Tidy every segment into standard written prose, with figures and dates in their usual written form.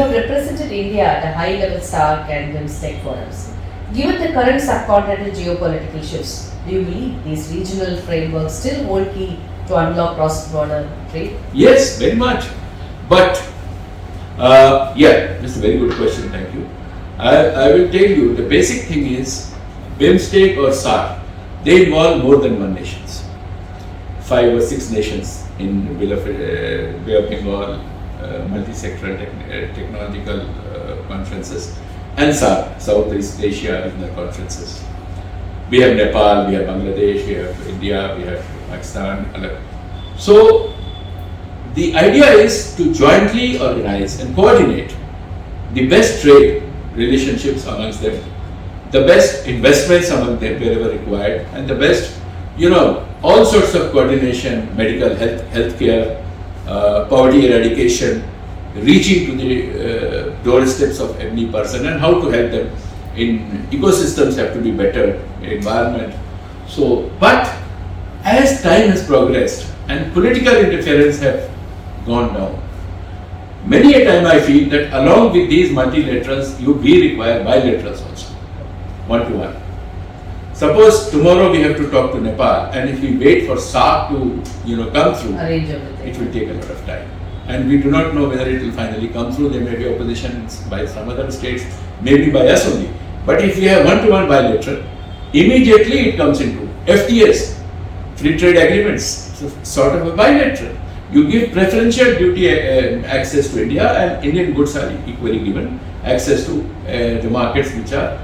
have represented India at a high-level SAARC and BIMSTEC forums. Given the current subcontinental geopolitical shifts, do you believe these regional frameworks still hold key to unlock cross-border trade? Yes, very much. But, yeah, that's a very good question, thank you. I will tell you, the basic thing is, BIMSTEC or SAARC, they involve more than one nations. 5 or 6 nations in Bay of Bengal, multi-sectoral technological conferences, and SAARC, Southeast Asia regional conferences. We have Nepal, we have Bangladesh, we have India, we have Pakistan. So, the idea is to jointly organize and coordinate the best trade relationships amongst them, the best investments among them wherever required, and the best, all sorts of coordination, medical, healthcare, poverty eradication, reaching to the doorsteps of every person, and how to help them in ecosystems have to be better, environment. So, but as time has progressed and political interference have gone down, many a time I feel that along with these multilaterals, we require bilaterals also, one-to-one. Suppose tomorrow we have to talk to Nepal, and if we wait for SAARC to come through, it will take a lot of time. And we do not know whether it will finally come through. There may be opposition by some other states, maybe by us only. But if we have one-to-one bilateral, immediately it comes into FTAs, free trade agreements, sort of a bilateral. You give preferential duty access to India, and Indian goods are equally given access to the markets which are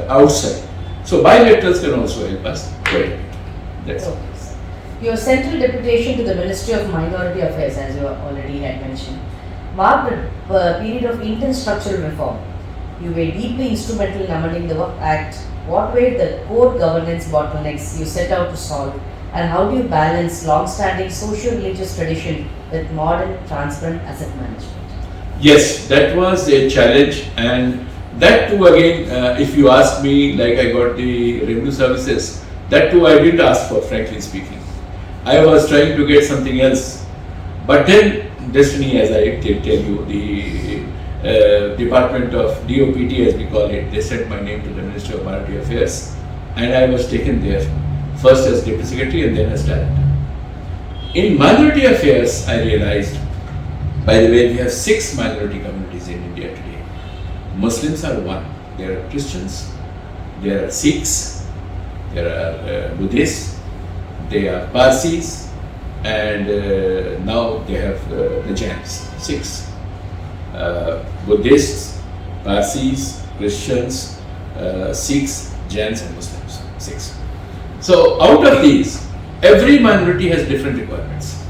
outside. So bilaterals can also help us quite a bit. That's all. Your central deputation to the Ministry of Minority Affairs, as you already had mentioned, marked a period of intense structural reform. You were deeply instrumental in amending the Work Act. What were the core governance bottlenecks you set out to solve, and how do you balance long-standing socio-religious tradition with modern, transparent asset management? Yes, that was a challenge, and that too again, if you ask me, like I got the revenue services, that too I didn't ask for, frankly speaking. I was trying to get something else, but then destiny, as I tell you, the Department of DOPT, as we call it, they sent my name to the Ministry of Minority Affairs, and I was taken there, first as Deputy Secretary and then as Director. In Minority Affairs, I realized, by the way, we have 6 minority communities in India today. Muslims are one, there are Christians, there are Sikhs, there are Buddhists, there are Parsis, and now they have the Jains, 6. Buddhists, Parsis, Christians, Sikhs, Jains and Muslims, 6. So out of these, every minority has different requirements.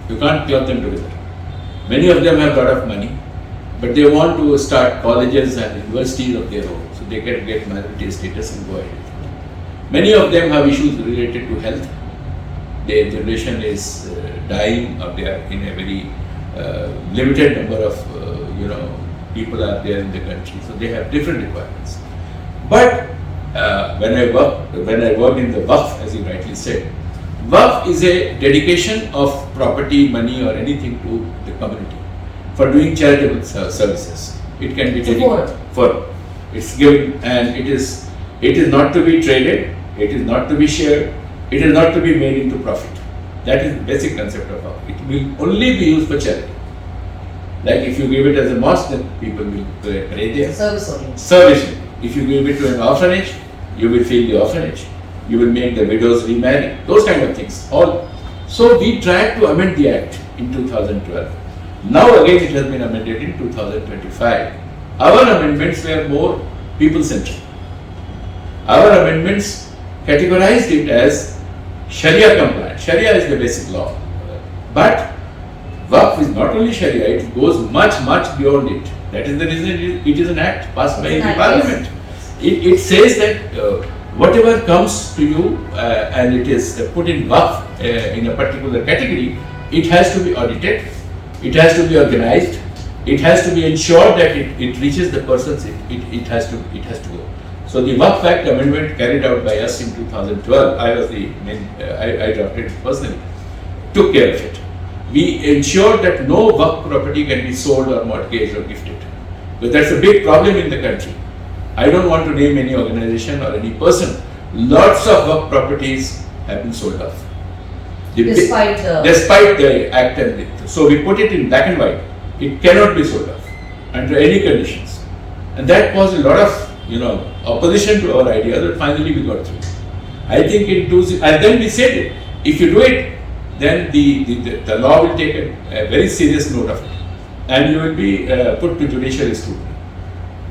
You can't club them together. Many of them have a lot of money, but they want to start colleges and universities of their own, so they can get minority status and go ahead. Many of them have issues related to health. Their generation is dying, or they are in a very limited number of people are there in the country, so they have different requirements. But when I worked in the Waqf, as you rightly said, Waqf is a dedication of property, money, or anything to the community for doing charitable services. It can be dedicated for it's given, and it is not to be traded, it is not to be shared, it is not to be made into profit. That is the basic concept of Waqf. It will only be used for charity. Like if you give it as a mosque, then people will pray there. Service. If you give it to an orphanage, you will feed the orphanage. You will make the widows remarry. Those kind of things. All. So we tried to amend the Act in 2012. Now again it has been amended in 2025. Our amendments were more people-centric. Our amendments categorized it as Sharia compliant. Sharia is the basic law. But Waqf is not only Sharia, it goes much, much beyond it. That is the reason it is an act passed by the Parliament. It says that whatever comes to you and it is put in Waqf in a particular category, it has to be audited, it has to be organized, it has to be ensured that it reaches the persons it has to go. So the Waqf Act amendment carried out by us in 2012, I was the main, I drafted it personally, took care of it. we ensure that no work property can be sold or mortgaged or gifted. But that's a big problem in the country. I don't want to name any organization or any person. Lots of work properties have been sold off. Despite the act and it. So we put it in black and white. It cannot be sold off under any conditions. And that caused a lot of opposition to our idea, but finally we got through. I think and then we said, if you do it, then the law will take a very serious note of it, and you will be put to judicial scrutiny.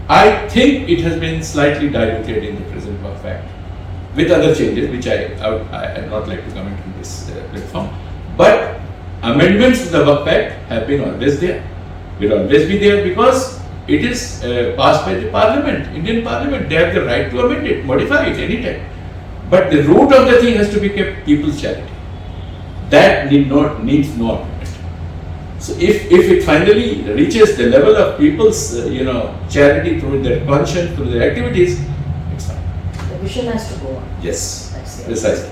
I think it has been slightly diluted in the present Waqf Act with other changes, which I would not like to comment on this platform. But amendments to the Waqf Act have been always there. Will always be there because it is passed by the Parliament, Indian Parliament. They have the right to amend it, modify it anytime. But the root of the thing has to be kept people's charity. That needs no amendment. So if it finally reaches the level of people's charity through their conscience, through their activities, it's fine. The vision has to go on. Yes, precisely.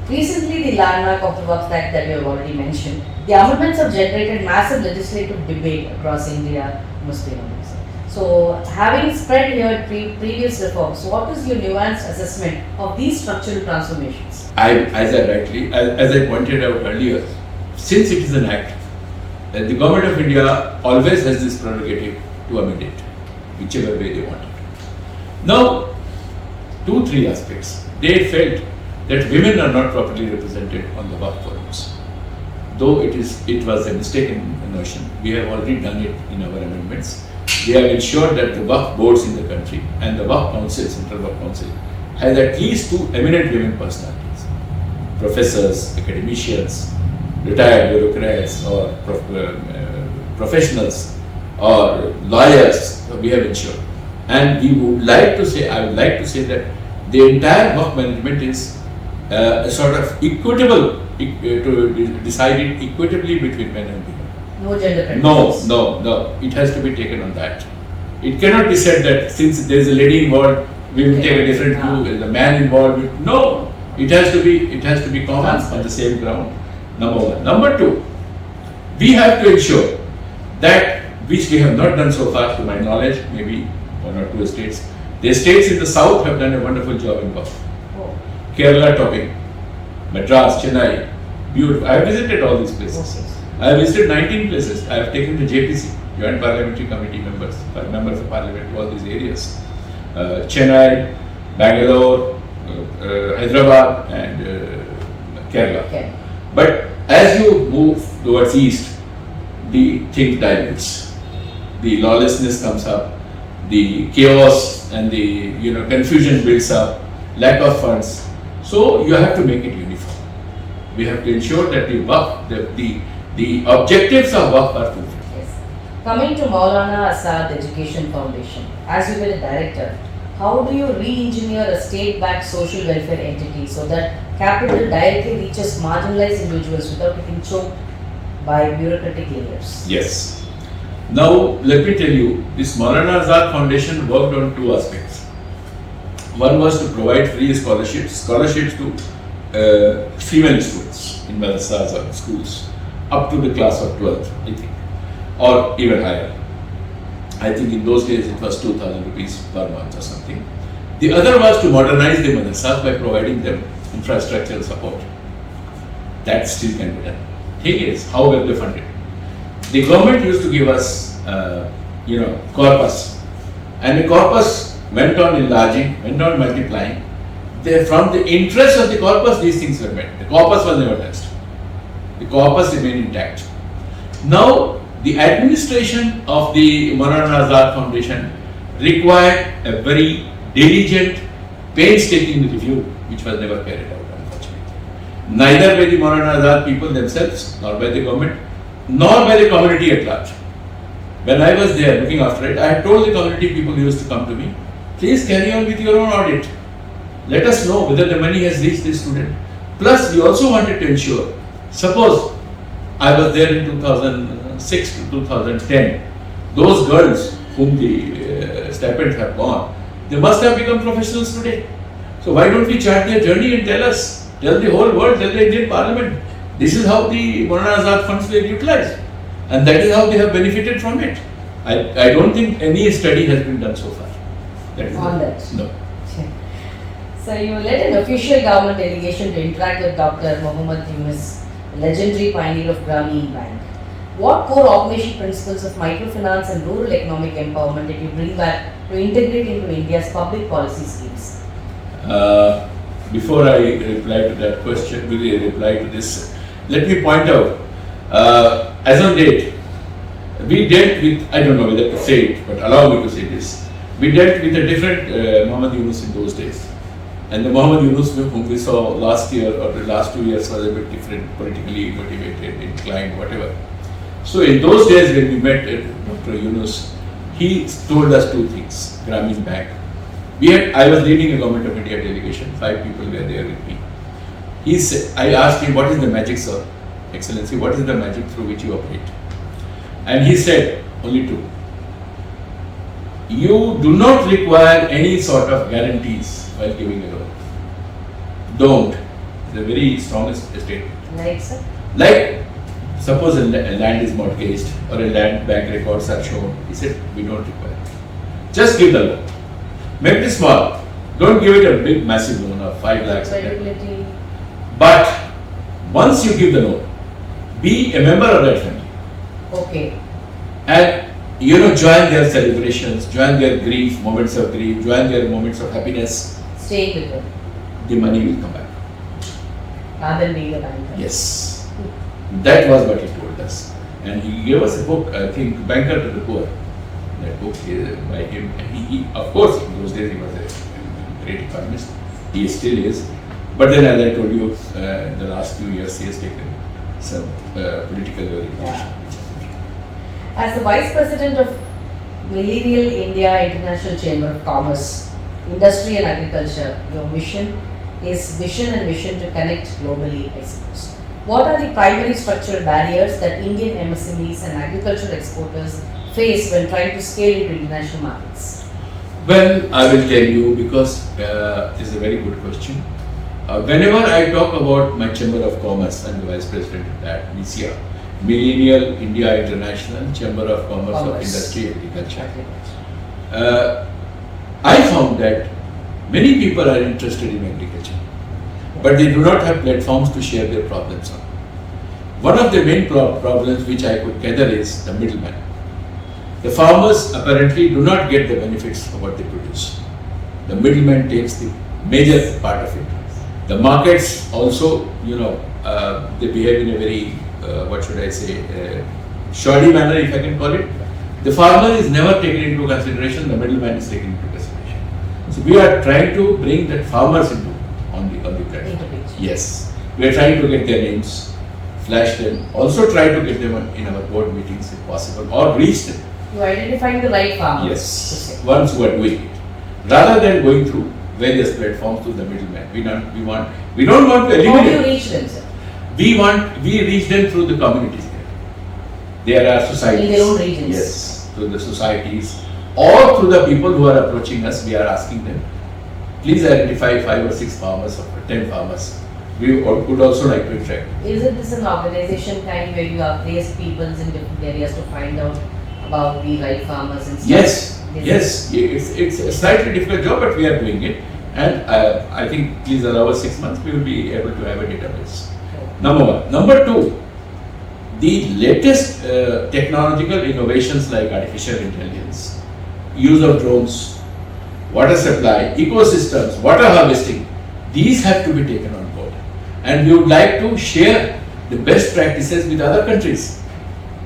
Recently, the landmark of the Waqf Act that you have already mentioned, the amendments have generated massive legislative debate across India, Muslim Muslims. So, having spread here previous reforms, what is your nuanced assessment of these structural transformations? As I pointed out earlier, since it is an act, the government of India always has this prerogative to amend it, whichever way they want it. Now, 2-3 aspects. They felt that women are not properly represented on the Waqf forums. Though it was a mistaken notion, we have already done it in our amendments. We have ensured that the Waqf boards in the country and the Waqf Council, Central Waqf Council, has at least 2 eminent women personalities, professors, academicians, retired bureaucrats or professionals or lawyers. We have ensured. And I would like to say that the entire Waqf management is sort of equitable, decided equitably between men and women. No gender preference. No. It has to be taken on that. It cannot be said that since there is a lady involved, we will take a different view. The man involved. No. It has to be common on the same ground. Number one. Number two, we have to ensure that, which we have not done so far to my knowledge, maybe 1 or 2 states. The states in the south have done a wonderful job in Waqf. Kerala topping, Madras, Chennai, beautiful. I have visited all these places. I have visited 19 places. I have taken the JPC, Joint Parliamentary Committee members of Parliament to all these areas. Chennai, Bangalore, Hyderabad and Kerala. Okay. But as you move towards east, the thing dilutes. The lawlessness comes up, the chaos and the confusion builds up, lack of funds. So you have to make it uniform. We have to ensure that the objectives of Waqf are fulfilled. Yes. Coming to Maulana Azad Education Foundation, as you were a director, how do you re-engineer a state-backed social welfare entity so that capital directly reaches marginalized individuals without getting choked by bureaucratic layers? Yes. Now let me tell you, this Maulana Azad Foundation worked on 2 aspects. One was to provide free scholarships to female students in madrasas or schools up to the class of 12th, I think, or even higher. I think in those days it was 2,000 rupees per month or something. The other was to modernize the madrasas by providing them infrastructural support. That still can be done. Thing is, how were they funded? The government used to give us, corpus, and the corpus went on enlarging, went on multiplying. From the interest of the corpus, these things were met. The corpus was never touched. The corpus remained intact. Now, the administration of the Maulana Azad Foundation required a very diligent, painstaking review, which was never carried out, unfortunately. Neither by the Maulana Azad people themselves, nor by the government, nor by the community at large. When I was there looking after it, I had told the community people who used to come to me, please carry on with your own audit. Let us know whether the money has reached the student. Plus, we also wanted to ensure, suppose I was there in 2006 to 2010, those girls whom the stipends have gone, they must have become professionals today. So why don't we chart their journey and tell the whole world, tell the Indian Parliament, This is how the Maulana Azad funds were utilized, and that is how they have benefited from it. I don't think any study has been done so far. That is On that? No. So you led an official government delegation to interact with Dr. Muhammad Yunus, legendary pioneer of Grameen Bank. What core organization principles of microfinance and rural economic empowerment did you bring back to integrate into India's public policy schemes? Before I reply to that question, reply to this, let me point out, as on date, we dealt with, I don't know whether to say it, but allow me to say this. We dealt with a different Muhammad Yunus in those days. And the Muhammad Yunus whom we saw last year or the last 2 years was a bit different, politically motivated, inclined, whatever. So in those days when we met Dr. Yunus, he told us two things, Grameen Bank. I was leading a Government of India delegation, 5 people were there with me. I asked him, what is the magic, sir? Excellency, what is the magic through which you operate? And he said, only 2. You do not require any sort of guarantees while giving a loan. Don't. It's a very strongest statement. Like, sir? Like, suppose a land is mortgaged or a land bank records are shown. He said, we don't require. Just give the loan. Make it small. Don't give it a big, massive loan of 5 lakhs. Credibility. But once you give the loan, be a member of that family. Okay. And join their celebrations, join their grief, moments of grief, join their moments of happiness. Stay with them. The money will come back. Rather than being a banker. Yes. That was what he told us. And he gave us a book, I think, Banker to the Poor. That book is by him. And he, of course, in those days he was a great economist. He still is. But then, as I told you, in the last few years he has taken some political orientation. Yeah. As the Vice President of Millennial India International Chamber of Commerce, Industry and Agriculture, your mission is vision and mission to connect globally, I suppose. What are the primary structural barriers that Indian MSMEs and agricultural exporters face when trying to scale into international markets? Well, I will tell you because this is a very good question. Whenever I talk about my Chamber of Commerce, I'm the Vice President of that, MICIA, Millennial India International Chamber of Commerce of Industry and Agriculture. I found that many people are interested in agriculture, but they do not have platforms to share their problems on. One of the main problems which I could gather is the middleman. The farmers apparently do not get the benefits of what they produce. The middleman takes the major part of it. The markets also, they behave in a very shoddy manner, if I can call it. The farmer is never taken into consideration, the middleman is taken into consideration. So we are trying to bring that farmers on the platform. Yes. We are trying to get their names, flash them, also try to get them in our board meetings if possible, or reach them. You identifying the right farmers. Yes. Ones who are doing it. Rather than going through various platforms to the middleman. We don't want to eliminate. How do you reach them, sir? We reach them through the communities there. There are societies. In their own regions. Yes, through the societies or through the people who are approaching us. We are asking them, please identify 5 or 6 farmers or 10 farmers. We would also like to interact. Isn't this an organization kind where you have placed people in different areas to find out about the right farmers and stuff? Yes. It's a slightly difficult job, but we are doing it. And I think, please allow us 6 months, we will be able to have a database. Number 1. Number 2, the latest technological innovations like artificial intelligence, use of drones, water supply, ecosystems, water harvesting, these have to be taken on board. And we would like to share the best practices with other countries.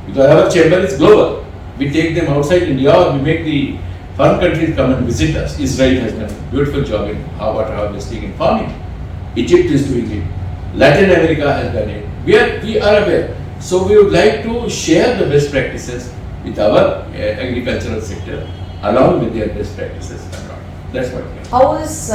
Because our chamber is global. We take them outside India or we make the foreign countries come and visit us. Israel has done a beautiful job in water harvesting and farming. Egypt is doing it. Latin America has done it. We are aware. So we would like to share the best practices with our agricultural sector along with their best practices abroad. That's what we are. How is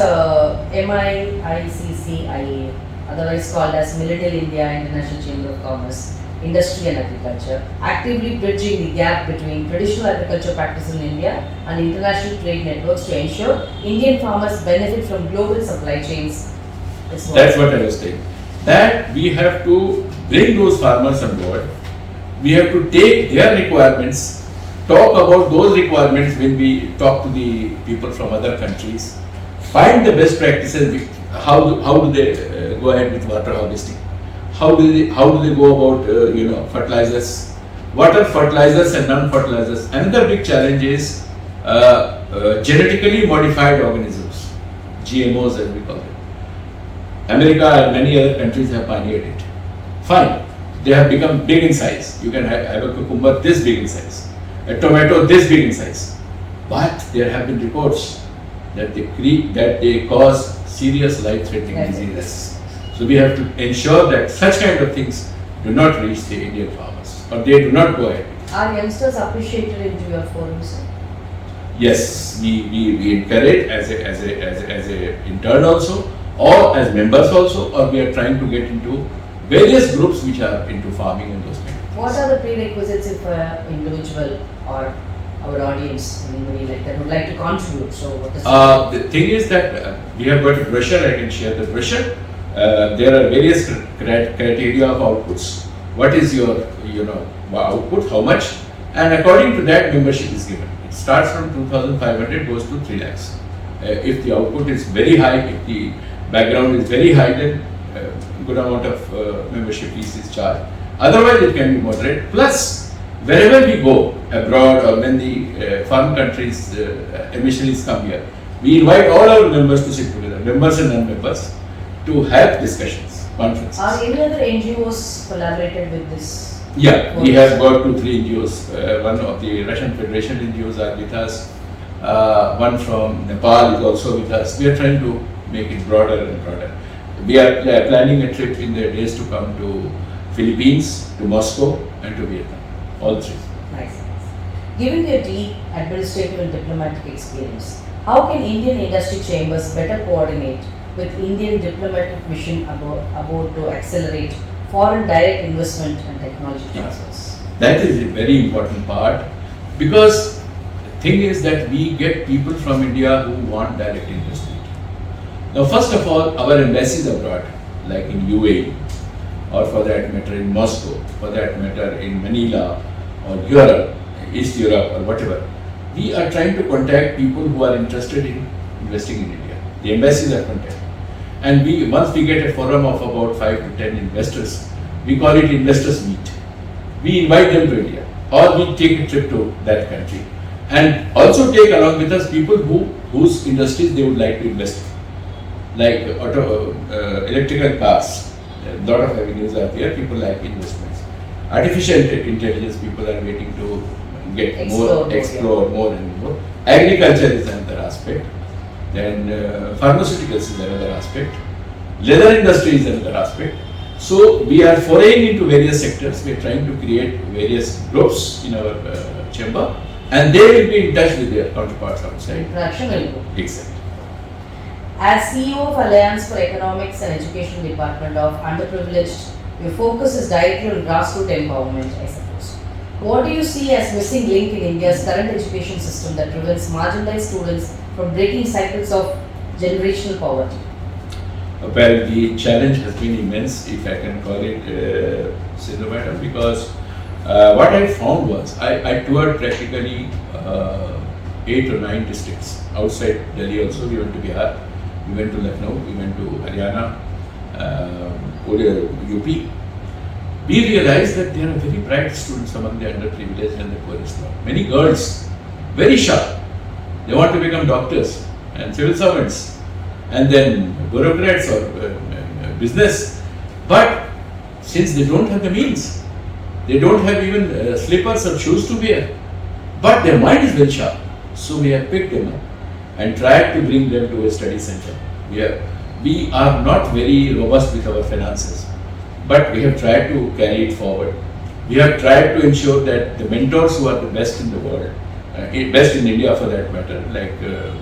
MICCIA, otherwise called as Millennial India International Chamber of Commerce, Industry and Agriculture, actively bridging the gap between traditional agriculture practices in India and international trade networks to ensure Indian farmers benefit from global supply chains? That's what I was saying. That we have to bring those farmers on board. We have to take their requirements, talk about those requirements when we talk to the people from other countries, find the best practices. How do they go ahead with water harvesting? How do they go about fertilizers? What are fertilizers and non-fertilizers? Another big challenge is genetically modified organisms, GMOs as we call them. America and many other countries have pioneered it. Fine, they have become big in size. You can have a cucumber this big in size, a tomato this big in size. But there have been reports that they cause serious life-threatening diseases. So we have to ensure that such kind of things do not reach the Indian farmers, or they do not go ahead. Are youngsters appreciated into your forums? Yes, we encourage as a intern also, or as members also, or we are trying to get into various groups which are into farming and those kind of things. What are the prerequisites if an individual or our audience, anybody like that would like to contribute? So what is the thing is that we have got a brochure. I can share the brochure. There are various criteria of outputs. What is your output? How much? And according to that, membership is given. It starts from 2,500, goes to 3 lakhs. If the output is very high, if the background is very high, then good amount of membership fees is charged. Otherwise, it can be moderate. Plus, wherever we go abroad or when the foreign countries emissionaries come here, we invite all our members to sit together, members and non-members, to have discussions, conferences. Are any other NGOs collaborated with this? Yeah, we have got 2-3 NGOs. One of the Russian Federation NGOs are with us. One from Nepal is also with us. We are trying to make it broader and broader. We are planning a trip in the days to come to Philippines, to Moscow, and to Vietnam. All 3. Nice. Given your deep administrative and diplomatic experience, how can Indian industry chambers better coordinate with Indian diplomatic mission about to accelerate foreign direct investment and technology transfers? That is a very important part, because the thing is that we get people from India who want direct investment. Now, first of all, our embassies abroad, like in UAE, or for that matter in Moscow, for that matter in Manila, or Europe, East Europe, or whatever, we are trying to contact people who are interested in investing in India. The embassies are contacted. And once we get a forum of about 5 to 10 investors, we call it investors meet. We invite them to India, or we take a trip to that country, and also take along with us people whose industries they would like to invest in, like electrical cars. A lot of avenues are there. People like investments. Artificial intelligence, people are waiting to get explore more and more. Agriculture is another aspect. Then pharmaceuticals is another aspect. Leather industry is another aspect. So we are foraying into various sectors. We are trying to create various groups in our chamber, and they will be in touch with their counterparts outside. Interaction will go. Exactly. As CEO of Alliance for Economics and Education Department of Underprivileged, your focus is directly on grassroots empowerment, I suppose. What do you see as missing link in India's current education system that prevents marginalized students from breaking cycles of generational poverty? Well, the challenge has been immense, if I can call it, Sindhu Madam, because what I found was, I toured practically 8 or 9 districts outside Delhi also. We went to Bihar, we went to Lucknow, we went to Haryana, UP. We realized that there are very bright students among the underprivileged and the poorest. Many girls, very sharp. They want to become doctors and civil servants, and then bureaucrats or business. But since they don't have the means, they don't have even slippers or shoes to wear, but their mind is very sharp. So we have picked them up and tried to bring them to a study center. We are not very robust with our finances, but we have tried to carry it forward. We have tried to ensure that the mentors who are the best in the world, best in India for that matter, like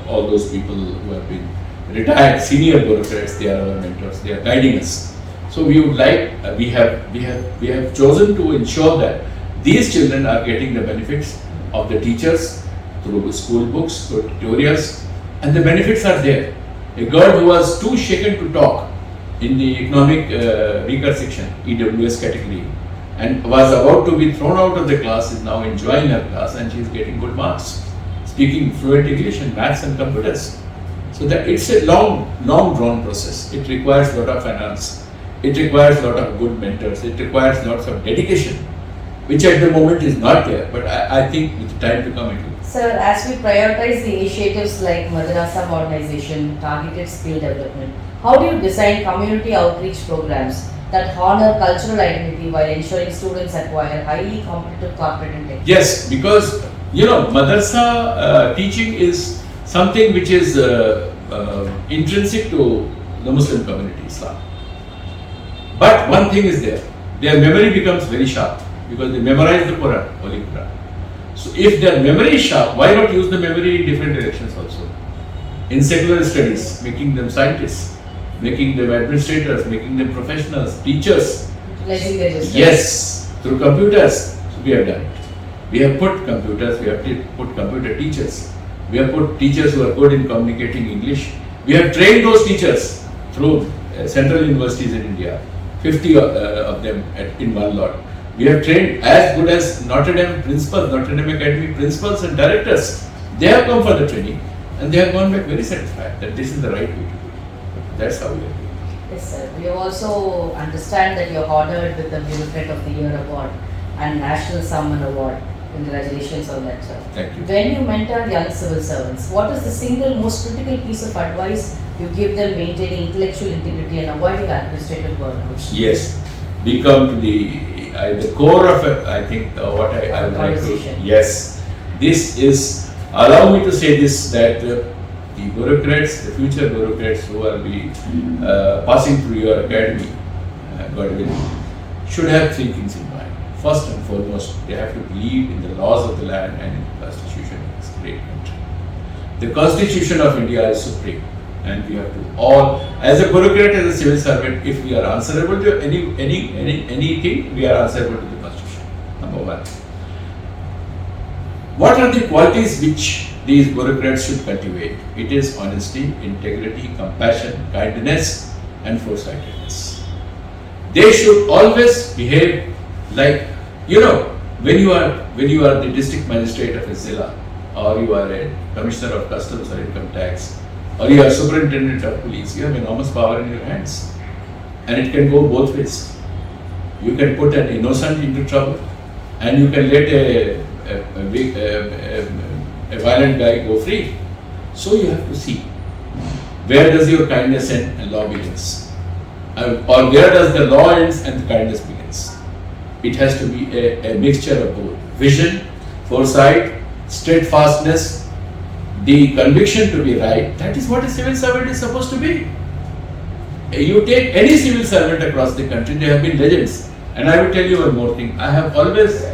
all those people who have been retired senior bureaucrats, they are our mentors, they are guiding us. So we would like, we have chosen to ensure that these children are getting the benefits of the teachers through school books, through tutorials, and the benefits are there. A girl who was too shaken to talk in the economic weaker section, EWS category, and was about to be thrown out of the class, is now enjoying her class and she is getting good marks, speaking fluent English in maths and computers. So that it's a long drawn process. It requires a lot of finance. It requires a lot of good mentors. It requires lots of dedication, which at the moment is not there. But I think with time to come it will. Sir, as we prioritize the initiatives like Madrasa modernization, targeted skill development, how do you design community outreach programs that honor cultural identity while ensuring students acquire highly competitive corporate intake? Yes, because madrasa teaching is something which is intrinsic to the Muslim community, Islam. But one thing is there, their memory becomes very sharp because they memorize the Quran, Holy Quran. So if their memory is sharp, why not use the memory in different directions also? In secular studies, making them scientists, making them administrators, making them professionals, teachers. Yes, through computers. So we have done it. We have put computers, we have put computer teachers. We have put teachers who are good in communicating English. We have trained those teachers through central universities in India, 50 of them in one lot. We have trained as good as Notre Dame principals, Notre Dame Academy principals and directors. They have come for the training and they have gone back very satisfied that this is the right way to do it. That's how we are doing it. Yes, sir. We also understand that you are honored with the Bureaucrat of the Year award and National Summer Award. Congratulations on that, sir. Thank you. When you mentor young civil servants, what is the single most critical piece of advice you give them maintaining intellectual integrity and avoiding administrative burnouts? Yes, we come to the core of it, I think what I would like to. Yes, this is, allow me to say this, that the bureaucrats, the future bureaucrats who will be passing through your academy, God willing, should have three things in mind. First and foremost, they have to believe in the laws of the land and in the Constitution of this great country. The Constitution of India is supreme, and we have to all, as a bureaucrat, as a civil servant, if we are answerable to anything, we are answerable to the Constitution. Number one. What are the qualities which these bureaucrats should cultivate? It is honesty, integrity, compassion, kindness, and foresightedness. They should always behave like, when you are the district magistrate of a zilla, or you are a commissioner of customs or income tax, or you are superintendent of police, you have enormous power in your hands, and it can go both ways. You can put an innocent into trouble, and you can let a violent guy go free. So you have to see, where does your kindness end and law begins, or where does the law ends and the kindness begins. It has to be a mixture of both vision, foresight, steadfastness, the conviction to be right. That is what a civil servant is supposed to be. You take any civil servant across the country, they have been legends. And I will tell you one more thing. I have always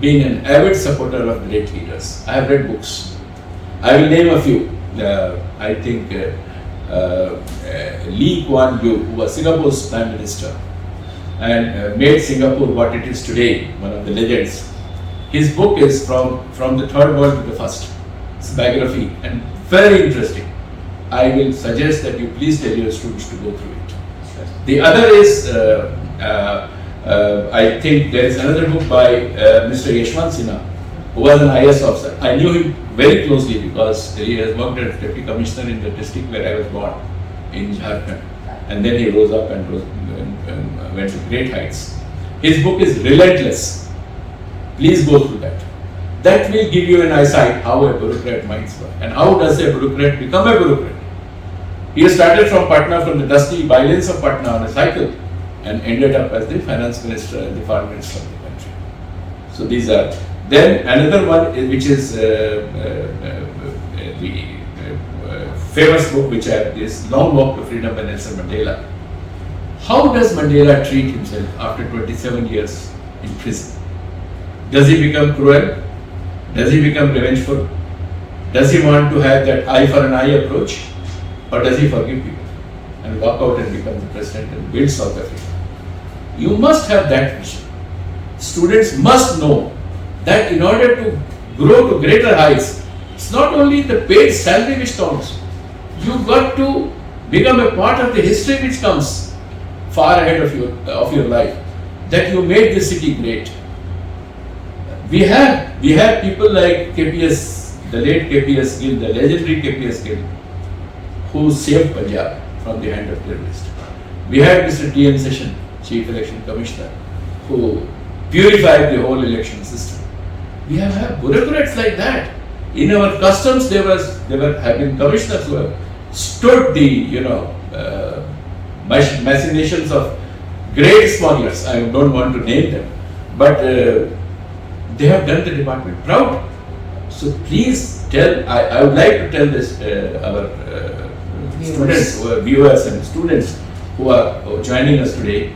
been an avid supporter of great leaders. I have read books. I will name a few. I think Lee Kuan Yew, who was Singapore's Prime Minister and made Singapore what it is today, one of the legends. His book is from the third world to the first. It's a biography and very interesting. I will suggest that you please tell your students to go through it. The other is, I think there is another book by Mr. Yashwant Sinha, who was an IAS officer. I knew him very closely because he has worked as deputy commissioner in the district where I was born, in Jharkhand. And then he rose up and went to great heights. His book is relentless. Please go through that. That will give you an eyesight how a bureaucrat minds work and how does a bureaucrat become a bureaucrat. He started from Patna, from the dusty bylanes of Patna on a cycle, and ended up as the finance minister and the foreign minister of the country. So these are. Then another one which is the famous book which I have, this Long Walk to Freedom by Nelson Mandela. How does Mandela treat himself after 27 years in prison? Does he become cruel? Does he become revengeful? Does he want to have that eye for an eye approach? Or does he forgive people and walk out and become the president and build South Africa? You must have that vision. Students must know that in order to grow to greater heights, it's not only the paid salary which counts. You've got to become a part of the history which comes. far ahead of your life, that you made this city great. We have people like KPS, the late KPS Gill, the legendary KPS Gill, who saved Punjab from the hand of terrorists. We had Mr. T.N. Session, Chief Election Commissioner, who purified the whole election system. We have bureaucrats like that. In our customs, there have been commissioners who have stood the machinations of great smugglers. I don't want to name them, but they have done the department proud. So please tell. I would like to tell this our students, viewers and students who are joining us today.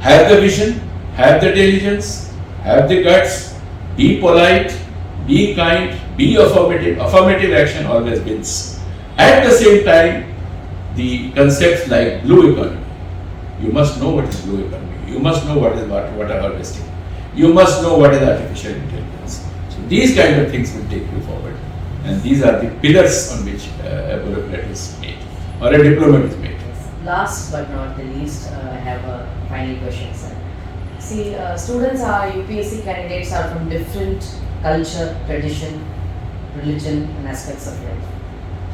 Have the vision, have the diligence, have the guts. Be polite, be kind, be affirmative. Affirmative action always wins. At the same time, the concepts like blue economy. You must know what is blue economy. You must know what is water harvesting. You must know what is artificial intelligence. So these kind of things will take you forward. And these are the pillars on which a bureaucrat is made or a diplomat is made. Last but not the least, I have a final question, sir. See, students are UPSC candidates are from different culture, tradition, religion, and aspects of life.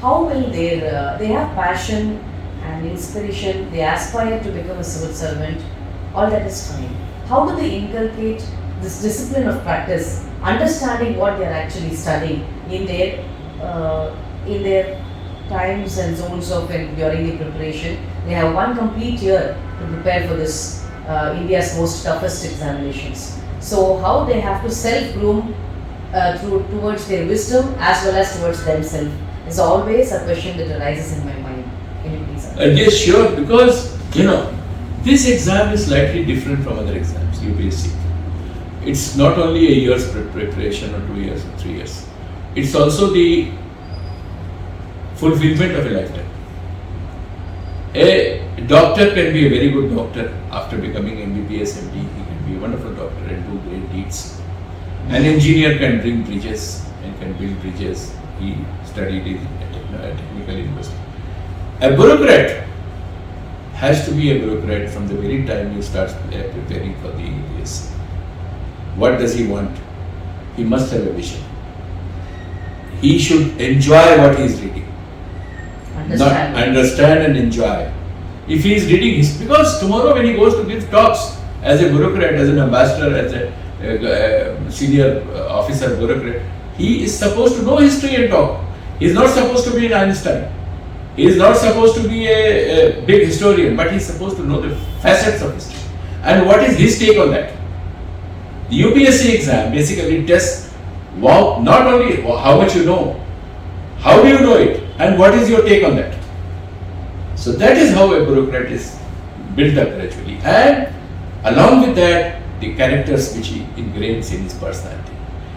How will they have passion and inspiration, they aspire to become a civil servant, all that is fine. How do they inculcate this discipline of practice, understanding what they are actually studying in their times and zones of during the preparation? They have one complete year to prepare for this India's most toughest examinations. So how they have to self-groom towards their wisdom as well as towards themselves is always a question that arises in my mind. Can you please answer? Yes, sure, because this exam is slightly different from other exams, UPSC. It's not only a year's preparation or 2 years or 3 years. It's also the fulfillment of a lifetime. A doctor can be a very good doctor after becoming MBBS, MD. He can be a wonderful doctor and do great deeds. An engineer can bring bridges and can build bridges. He studied in a technical university. A bureaucrat has to be a bureaucrat from the very time you start preparing for the UPSC. What does he want? He must have a vision. He should enjoy what he is reading. Understand and enjoy. If he is reading because tomorrow when he goes to give talks as a bureaucrat, as an ambassador, as a senior officer bureaucrat, he is supposed to know history and talk. He is not supposed to be an Einstein. He is not supposed to be a big historian, but he is supposed to know the facets of history. And what is his take on that? The UPSC exam basically tests not only how much you know, how do you know it, and what is your take on that. So that is how a bureaucrat is built up gradually. And along with that, the characters which he ingrains in his personality.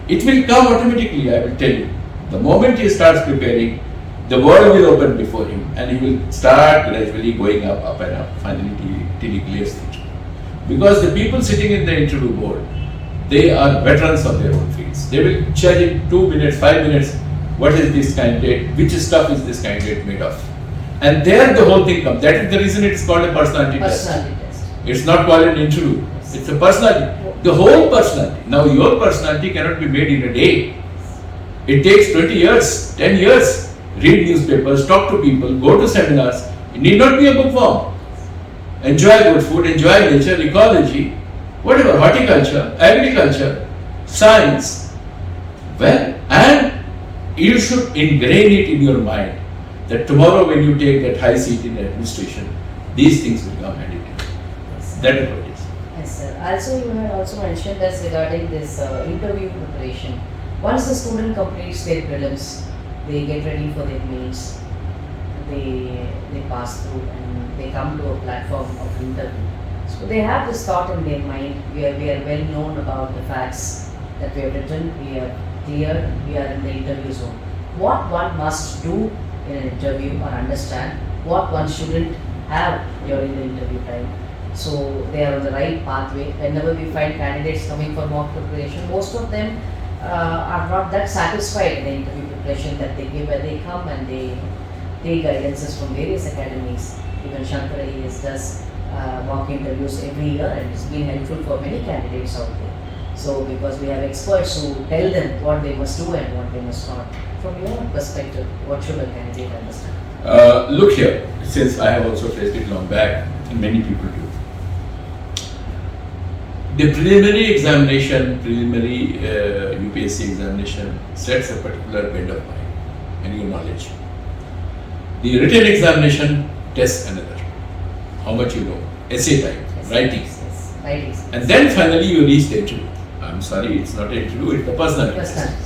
It will come automatically, I will tell you. The moment he starts preparing, the world will open before him and he will start gradually going up and up, finally till he clears it. Because the people sitting in the interview board, they are veterans of their own fields. They will check in 2 minutes, 5 minutes, what is this candidate, which stuff is this candidate made of. And there the whole thing comes. That is the reason it is called a personality test. It's not called an interview. It's a personality. The whole personality. Now your personality cannot be made in a day. It takes 20 years, 10 years. Read newspapers, talk to people, go to seminars. It need not be a bookworm. Enjoy good food, enjoy nature, ecology, whatever, horticulture, agriculture, science. Well, and you should ingrain it in your mind that tomorrow when you take that high seat in administration, these things will come handy to you. That is what it is. Yes, sir. Also, you had also mentioned that regarding this interview preparation. Once the student completes their prelims, they get ready for their mains, they pass through and they come to a platform of interview. So they have this thought in their mind, we are well known about the facts that we have written, we are clear, we are in the interview zone. What one must do in an interview or understand, what one shouldn't have during the interview time. So they are on the right pathway. Whenever we find candidates coming for mock preparation, most of them are not that satisfied in the interview preparation that they give when they come and they take guidances from various academies. Even Shankar IAS does mock interviews every year, and it's been helpful for many candidates out there. So because we have experts who tell them what they must do and what they must not. From your perspective, what should a candidate understand? Look here, since I have also faced it long back, and many people do. The preliminary examination, UPSC examination sets a particular bent of mind and your knowledge. The written examination tests another. How much you know, essay type, writing. Yes, writing. And then finally you reach the interview. I'm sorry, it's not an interview, it's a personal test.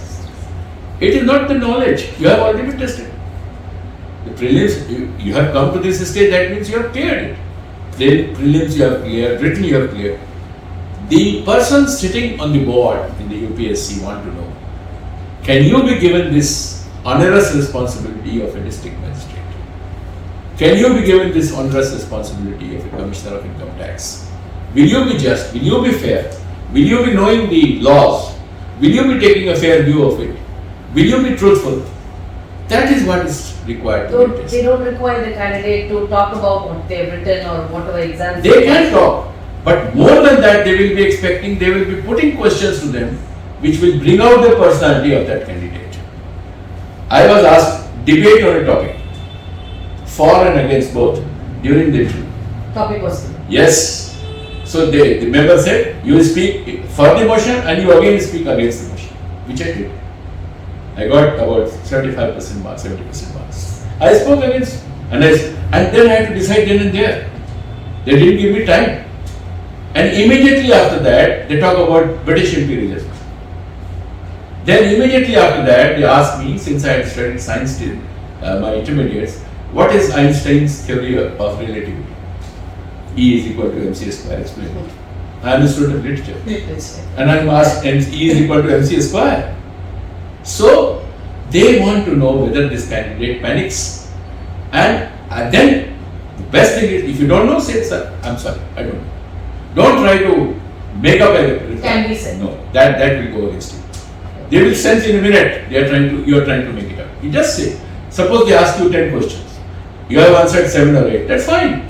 It is not the knowledge, you have already been tested. The prelims, you have come to this stage, that means you have cleared it. The prelims you have cleared, written you have cleared. The person sitting on the board in the UPSC want to know, can you be given this onerous responsibility of a district magistrate? Can you be given this onerous responsibility of a commissioner of income tax? Will you be just? Will you be fair? Will you be knowing the laws? Will you be taking a fair view of it? Will you be truthful? That is what is required. They don't require the candidate to talk about what they've written or whatever exams. They can talk. But more than that, they will be expecting, they will be putting questions to them which will bring out the personality of that candidate. I was asked debate on a topic, for and against both, during the interview. Topic was? Yes. So the member said, you will speak for the motion and you again speak against the motion, which I did. I got about 75% marks, 70% marks. I spoke against, and then I had to decide then and there. They didn't give me time. And immediately after that, they talk about British imperialism. Then immediately after that, they asked me, since I had studied science till my intermediates, what is Einstein's theory of relativity? E is equal to mc square, explain it. I am a student of literature. And I am asked, E is equal to mc square. So, they want to know whether this candidate panics. And then, the best thing is, if you don't know, say, sir, I'm sorry, I don't know. Don't try to make up a reply. Can be said. No, that will go against you. They will sense in a minute you are trying to make it up. You just say, suppose they ask you 10 questions. You have answered 7 or 8, that's fine.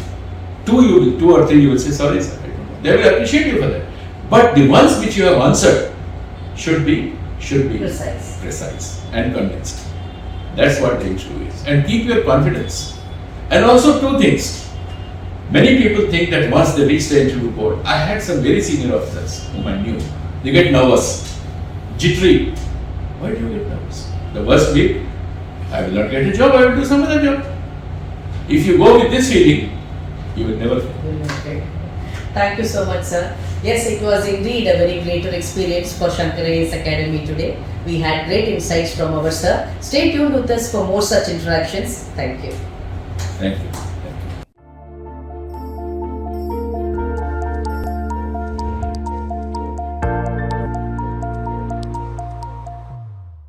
2 or 3 you will say, sorry sir, I don't know. They will appreciate you for that. But the ones which you have answered should be precise and condensed. That's what the issue is. And keep your confidence. And also 2 things. Many people think that once they reach the interview board, I had some very senior officers whom I knew, they get nervous, jittery. Why do you get nervous? The worst week, I will not get a job, I will do some other job. If you go with this feeling, you will never fail. Thank you so much, sir. Yes, it was indeed a very greater experience for Shankar IAS Academy today. We had great insights from our sir. Stay tuned with us for more such interactions. Thank you. Thank you.